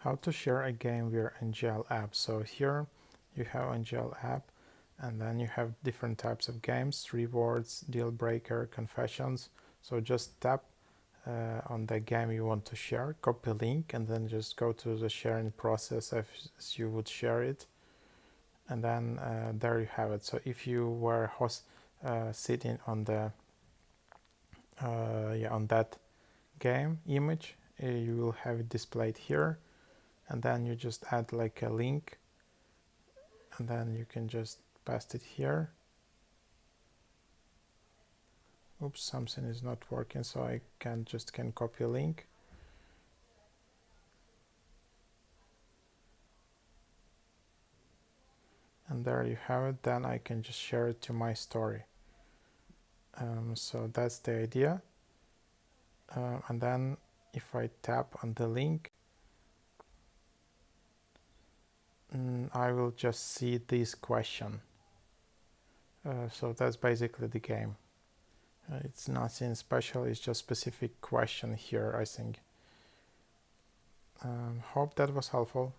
How to share a game via NGL app. So here you have NGL app, and then you have different types of games: rewards, deal breaker, confessions. So just tap on the game you want to share, copy link, and then just go to the sharing process as you would share it, and then there you have it. So if you were sitting on the on that game image, you will have it displayed here, and then you just add like a link, and then you can just paste it here. Oops, something is not working, so I can copy a link. And there you have it. Then I can just share it to my story. So that's the idea. And then if I tap on the link, I will just see this question. So that's basically the game. It's nothing special, it's just specific question here, I think. Hope that was helpful.